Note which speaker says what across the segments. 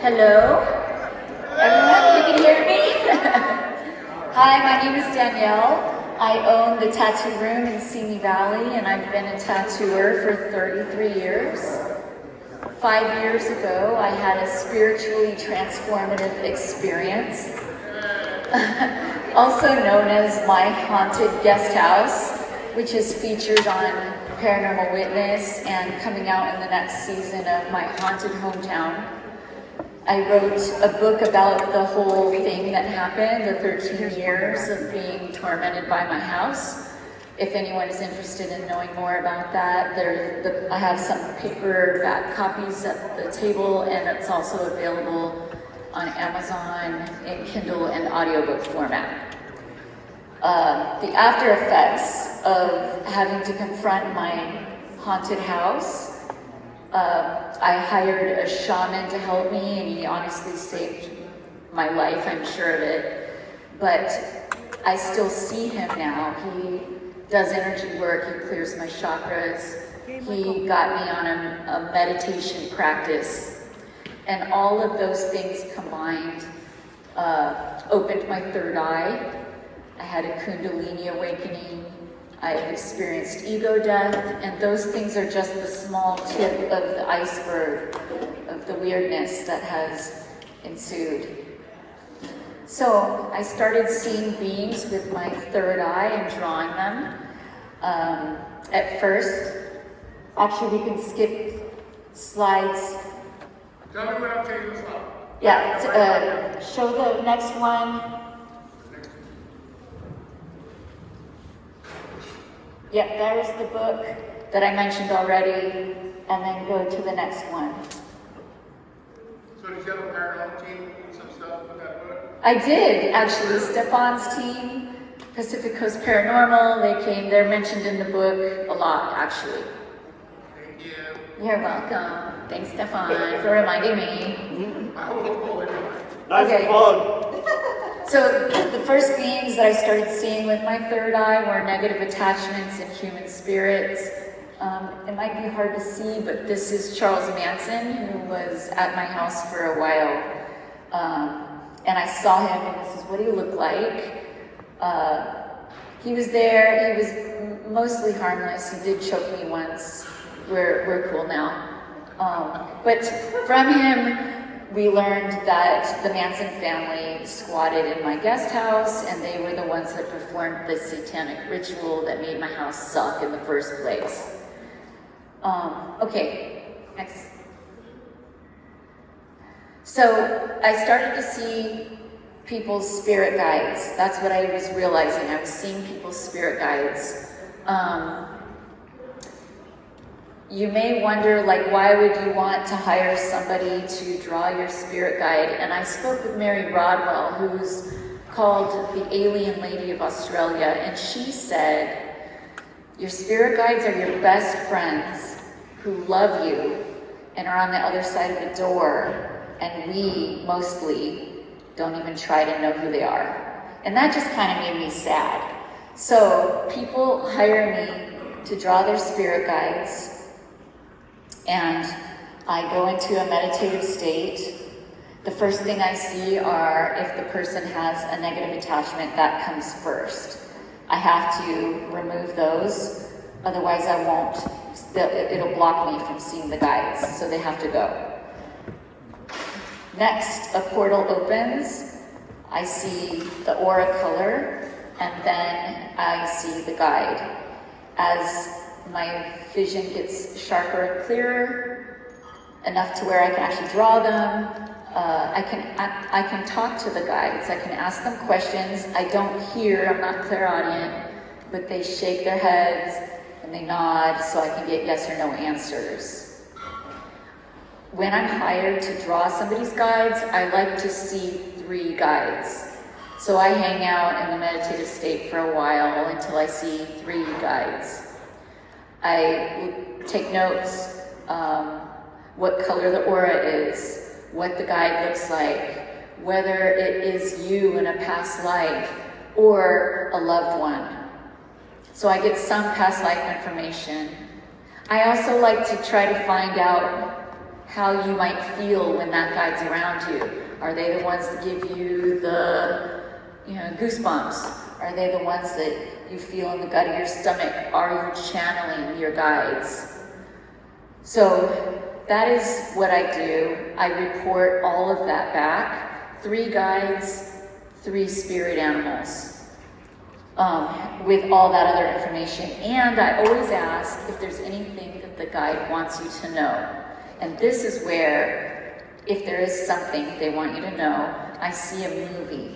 Speaker 1: Hello? Everyone, you can hear me? Hi, my name is Danielle. I own the tattoo room in Simi Valley, and I've been a tattooer for 33 years. 5 years ago, I had a spiritually transformative experience, also known as my haunted guest house, which is featured on Paranormal Witness and coming out in the next season of My Haunted Hometown. I wrote a book about the whole thing that happened, the 13 years of being tormented by my house. If anyone is interested in knowing more about that, I have some paperback copies at the table, and it's also available on Amazon in Kindle and audiobook format. The after effects of having to confront my haunted house, I hired a shaman to help me, and he honestly saved my life, I'm sure of it. But I still see him now. He does energy work, he clears my chakras. He got me on a meditation practice. And all of those things combined opened my third eye. I had a Kundalini awakening. I've experienced ego death, and those things are just the small tip of the iceberg of the weirdness that has ensued. So I started seeing beings with my third eye and drawing them. At first, actually we can skip slides.
Speaker 2: Tell me when I'm taking this up.
Speaker 1: Yeah, show the next one. Yep, there's the book that I mentioned already, and then go to the next one.
Speaker 2: So did you have a paranormal team and some stuff with that book?
Speaker 1: I did, actually. Stefan's team, Pacific Coast Paranormal, they came, they're mentioned in the book a lot, actually.
Speaker 2: Thank you.
Speaker 1: You're welcome. Thanks, Stefan, for reminding me.
Speaker 2: I will pull it.
Speaker 1: Okay. So the first beings that I started seeing with my third eye were negative attachments and human spirits. It might be hard to see, but this is Charles Manson, who was at my house for a while. And I saw him, and this is what he looked like. He was there. He was mostly harmless. He did choke me once. We're cool now. But from him, we learned that the Manson family squatted in my guest house, and they were the ones that performed the satanic ritual that made my house suck in the first place. Okay, next. So I started to see people's spirit guides. That's what I was realizing. I was seeing people's spirit guides. You may wonder, like, why would you want to hire somebody to draw your spirit guide? And I spoke with Mary Rodwell, who's called the Alien Lady of Australia, and she said, your spirit guides are your best friends who love you and are on the other side of the door, and we mostly don't even try to know who they are. And that just kind of made me sad. So people hire me to draw their spirit guides, and I go into a meditative state. The first thing I see are if the person has a negative attachment, that comes first. I have to remove those, otherwise I won't. It'll block me from seeing the guides, so they have to go. Next, a portal opens. I see the aura color, and then I see the guide. As my vision gets sharper and clearer, enough to where I can actually draw them. I can talk to the guides. I can ask them questions. I don't hear, I'm not clairaudient, but they shake their heads and they nod so I can get yes or no answers. When I'm hired to draw somebody's guides, I like to see 3 guides. So I hang out in the meditative state for a while until I see 3 guides. I take notes, what color the aura is, what the guide looks like, whether it is you in a past life or a loved one. So I get some past life information. I also like to try to find out how you might feel when that guide's around you. Are they the ones that give you the, goosebumps? Are they the ones that you feel in the gut of your stomach? Are you channeling your guides? So that is what I do. I report all of that back. 3 guides, 3 spirit animals. With all that other information. And I always ask if there's anything that the guide wants you to know. And this is where, if there is something they want you to know, I see a movie.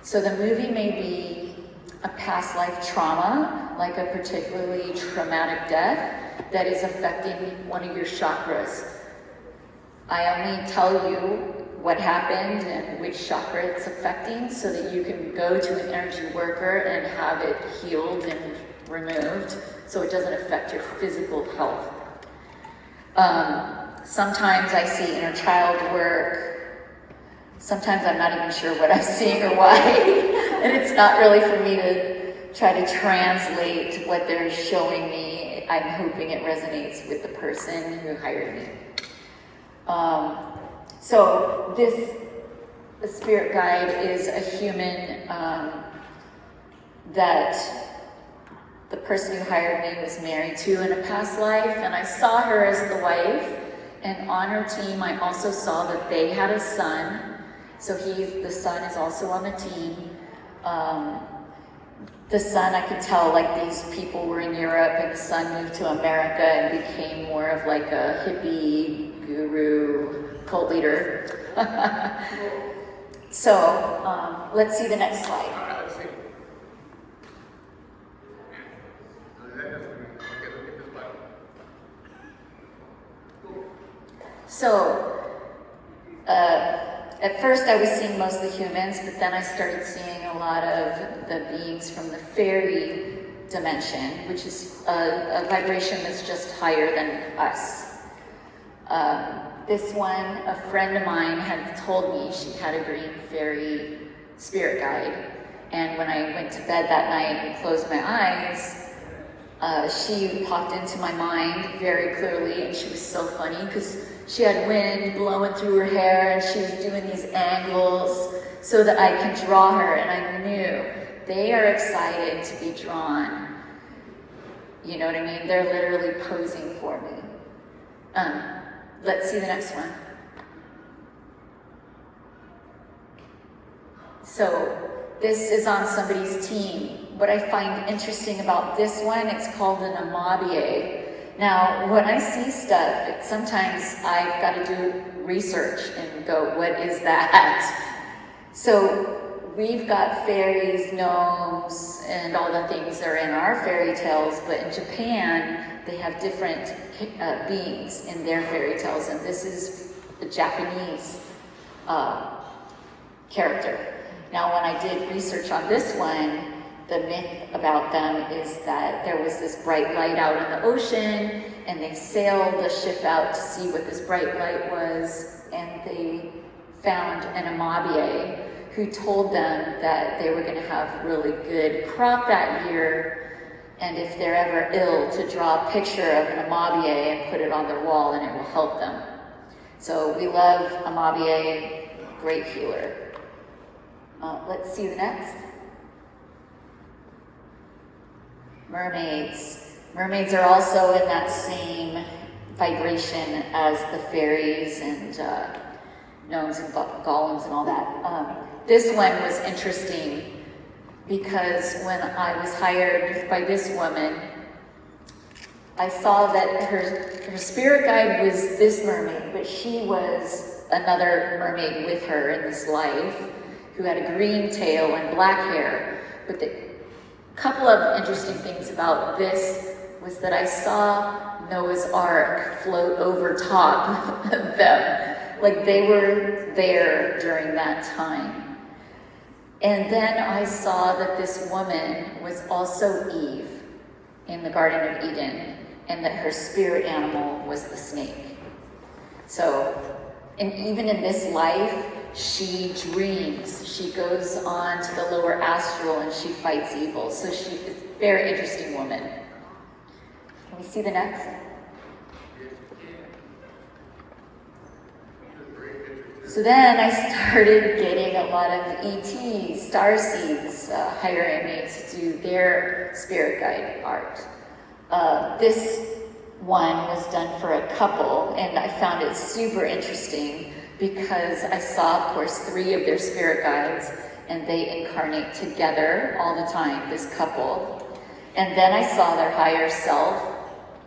Speaker 1: So the movie may be a past life trauma, like a particularly traumatic death that is affecting one of your chakras. I only tell you what happened and which chakra it's affecting so that you can go to an energy worker and have it healed and removed so it doesn't affect your physical health. Sometimes I see inner child work. Sometimes I'm not even sure what I'm seeing or why. And it's not really for me to try to translate what they're showing me. I'm hoping it resonates with the person who hired me. So the spirit guide is a human that the person who hired me was married to in a past life, and I saw her as the wife. And on her team, I also saw that they had a son. So the son is also on the team. The son, I could tell, like these people were in Europe, and the son moved to America and became more of like a hippie guru cult leader. So let's see the next slide. So at first I was seeing mostly humans, but then I started seeing a lot of the beings from the fairy dimension, which is a vibration that's just higher than us. This one, a friend of mine had told me she had a green fairy spirit guide. And when I went to bed that night and closed my eyes, she popped into my mind very clearly, and she was so funny because she had wind blowing through her hair and she was doing these angles so that I could draw her, and I knew they are excited to be drawn. You know what I mean? They're literally posing for me. Let's see the next one. So this is on somebody's team. What I find interesting about this one, it's called an amabie. Now, when I see stuff, sometimes I've got to do research and go, what is that? So we've got fairies, gnomes, and all the things that are in our fairy tales, but in Japan, they have different beings in their fairy tales, and this is the Japanese character. Now, when I did research on this one, the myth about them is that there was this bright light out in the ocean, and they sailed the ship out to see what this bright light was, and they found an amabie who told them that they were going to have really good crop that year, and if they're ever ill, to draw a picture of an amabie and put it on their wall, and it will help them. So we love amabie, great healer. Let's see the next. Mermaids. Mermaids are also in that same vibration as the fairies and gnomes and golems and all that. This one was interesting because when I was hired by this woman, I saw that her spirit guide was this mermaid, but she was another mermaid with her in this life who had a green tail and black hair. But the couple of interesting things about this was that I saw Noah's Ark float over top of them, like they were there during that time. And then I saw that this woman was also Eve in the Garden of Eden, and that her spirit animal was the snake. So, and even in this life, she dreams. She goes on to the lower astral and she fights evil. So she is a very interesting woman. Can we see the next? So then I started getting a lot of ETs, starseeds, hiring me to do their spirit guide art. This one was done for a couple, and I found it super interesting because I saw, of course, 3 of their spirit guides, and they incarnate together all the time, this couple. And then I saw their higher self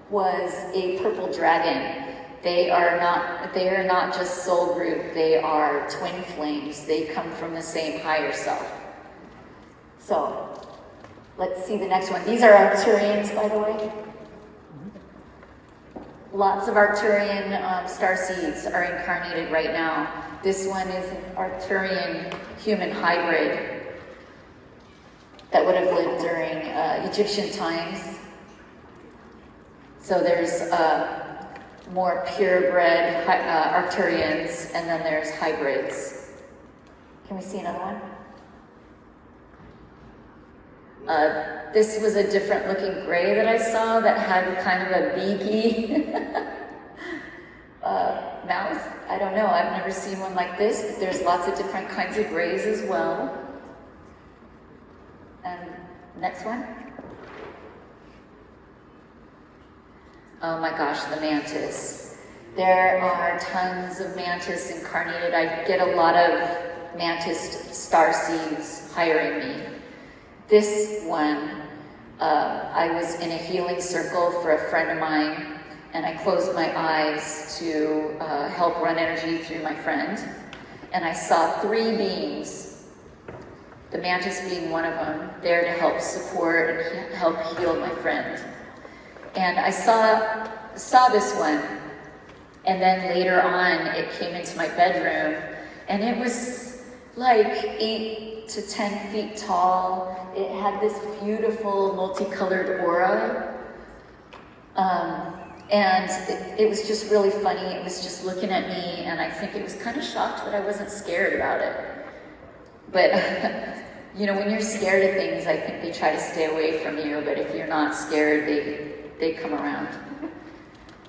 Speaker 1: was a purple dragon. They are not just soul group, they are twin flames. They come from the same higher self. So, let's see the next one. These are Arcturians, by the way. Lots of Arcturian starseeds are incarnated right now. This one is an Arcturian human hybrid that would have lived during Egyptian times. So there's more purebred Arcturians, and then there's hybrids. Can we see another one? This was a different looking gray that I saw that had kind of a beaky mouth. I don't know, I've never seen one like this, but there's lots of different kinds of grays as well. And next one. Oh my gosh, the mantis. There are tons of mantis incarnated. I get a lot of mantis starseeds hiring me. This one, I was in a healing circle for a friend of mine, and I closed my eyes to help run energy through my friend. And I saw 3 beings, the mantis being one of them, there to help support and help heal my friend. And I saw this one, and then later on it came into my bedroom, and it was like 8 to 10 feet tall. It had this beautiful multicolored aura, and it was just really funny. It was just looking at me, and I think it was kind of shocked that I wasn't scared about it. But you know, when you're scared of things, I think they try to stay away from you, but if you're not scared, they come around.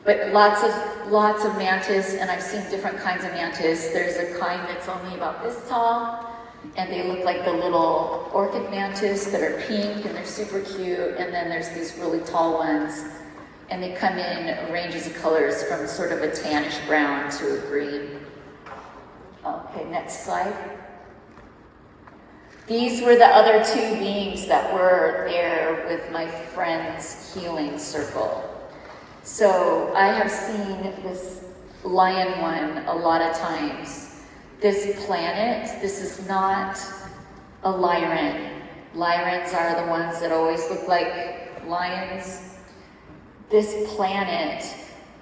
Speaker 1: But lots of mantis, and I've seen different kinds of mantis. There's a kind that's only about this tall, and they look like the little orchid mantis that are pink, and they're super cute. And then there's these really tall ones, and they come in ranges of colors from sort of a tannish brown to a green. Okay, next slide. These were the other 2 beings that were there with my friend's healing circle. So I have seen this lion one a lot of times. This planet, this is not a Lyran. Lyrans are the ones that always look like lions. This planet,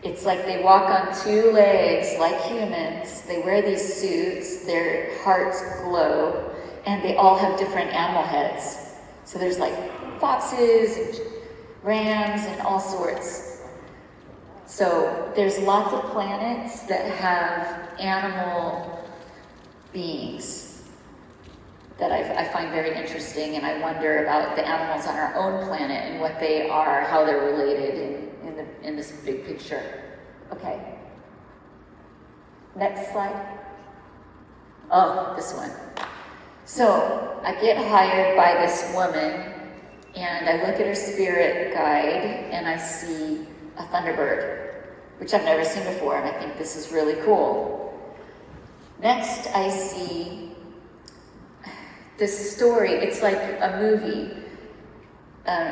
Speaker 1: it's like they walk on 2 legs like humans. They wear these suits, their hearts glow, and they all have different animal heads. So there's like foxes and rams and all sorts. So there's lots of planets that have animal beings that I find very interesting, and I wonder about the animals on our own planet and what they are, how they're related in this big picture. Okay. Next slide. Oh, this one. So I get hired by this woman, and I look at her spirit guide, and I see a thunderbird, which I've never seen before, and I think this is really cool. Next, I see this story. It's like a movie.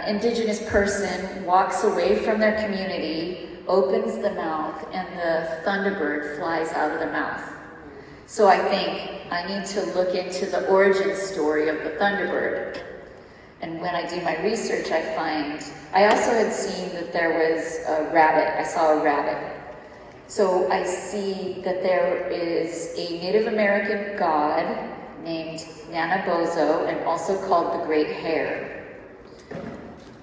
Speaker 1: Indigenous person walks away from their community, opens the mouth, and the thunderbird flies out of the mouth. So I think I need to look into the origin story of the thunderbird. And when I do my research, I also had seen that there was a rabbit. I saw a rabbit. So I see that there is a Native American god named Nanabozo, and also called the Great Hare,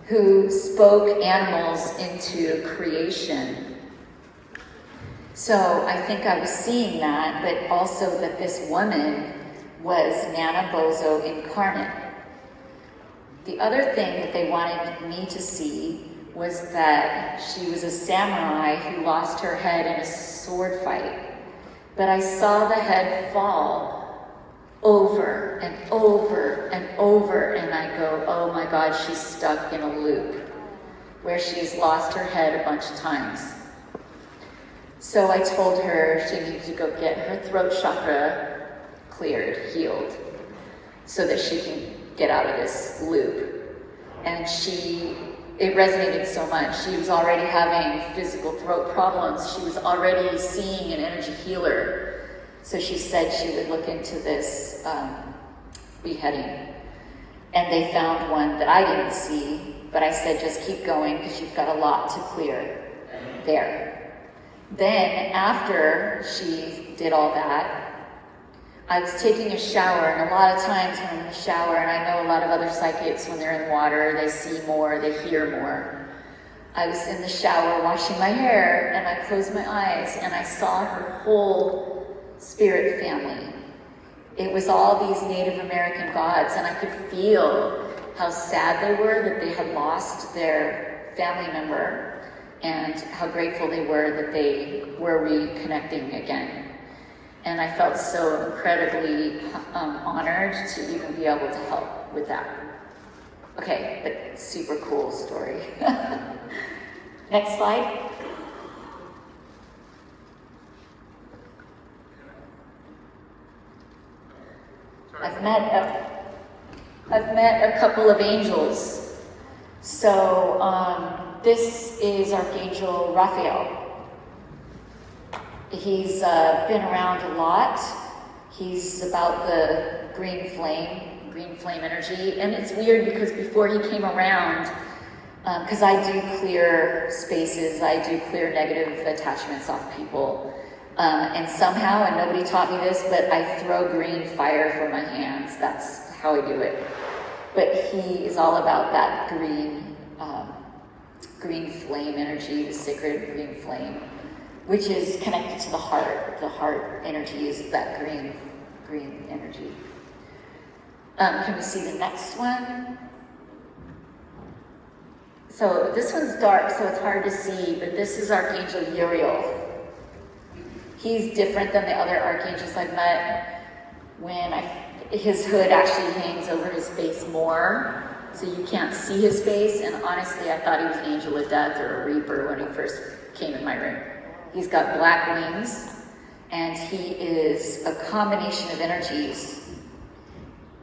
Speaker 1: who spoke animals into creation. So I think I was seeing that, but also that this woman was Nanabozo incarnate. The other thing that they wanted me to see was that she was a samurai who lost her head in a sword fight. but I saw the head fall over and over and over, and I go, oh my God, she's stuck in a loop where she's lost her head a bunch of times. So I told her she needed to go get her throat chakra cleared, healed, so that she can get out of this loop. And it resonated so much. She was already having physical throat problems. She was already seeing an energy healer. So she said she would look into this beheading. And they found one that I didn't see, but I said, just keep going because you've got a lot to clear there. Then after she did all that, I was taking a shower, and a lot of times when I'm in the shower, and I know a lot of other psychics, when they're in water, they see more, they hear more. I was in the shower washing my hair, and I closed my eyes, and I saw her whole spirit family. It was all these Native American gods, and I could feel how sad they were that they had lost their family member, and how grateful they were that they were reconnecting again. And I felt so incredibly honored to even be able to help with that. Okay, but super cool story. Next slide. I've met a couple of angels. So this is Archangel Raphael. He's been around a lot. He's about the green flame energy. And it's weird because before he came around, because I do clear spaces, I do clear negative attachments off people. And somehow, and nobody taught me this, but I throw green fire from my hands. That's how I do it. But he is all about that green flame energy, the sacred green flame, which is connected to the heart. The heart energy is that green energy. Can we see the next one? So this one's dark, so it's hard to see, but this is Archangel Uriel. He's different than the other archangels I've met. His hood actually hangs over his face more, so you can't see his face, and honestly, I thought he was an angel of death or a reaper when he first came in my room. He's got black wings, and he is a combination of energies.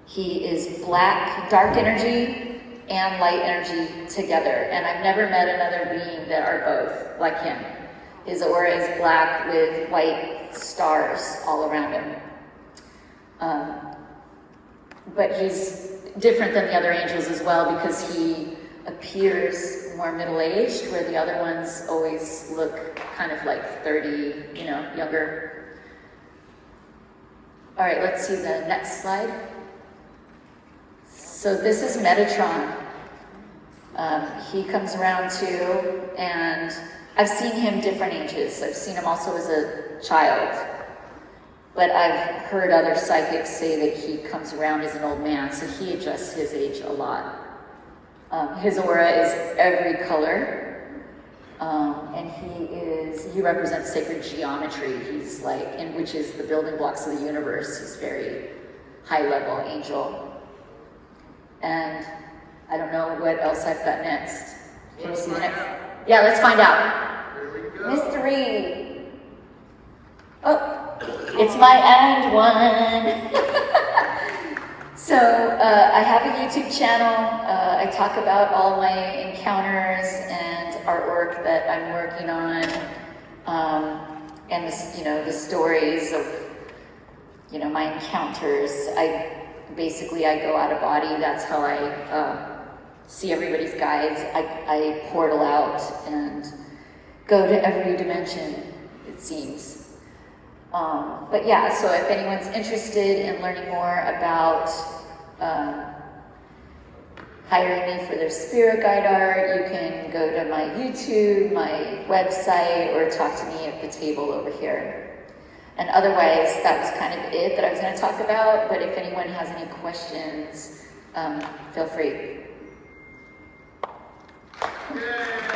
Speaker 1: He is black, dark energy, and light energy together. And I've never met another being that are both like him. His aura is black with white stars all around him. But he's different than the other angels as well because he appears more middle-aged, where the other ones always look kind of like 30, younger. All right, let's see the next slide. So this is Metatron. He comes around too, and I've seen him different ages. I've seen him also as a child, but I've heard other psychics say that he comes around as an old man, so he adjusts his age a lot. His aura is every color, and he represents sacred geometry. He's which is the building blocks of the universe. He's very high level angel. And I don't know what else I've got next. Can you see the next? Yeah, let's find out. Mystery. Oh, it's my end one. So I have a YouTube channel. I talk about all my encounters and artwork that I'm working on, and the stories of my encounters. I go out of body. That's how I see everybody's guides. I portal out and go to every dimension, it seems. But yeah, so if anyone's interested in learning more about hiring me for their spirit guide art, you can go to my YouTube, my website, or talk to me at the table over here. And otherwise, that was kind of it that I was going to talk about, but if anyone has any questions, feel free.
Speaker 2: Yay!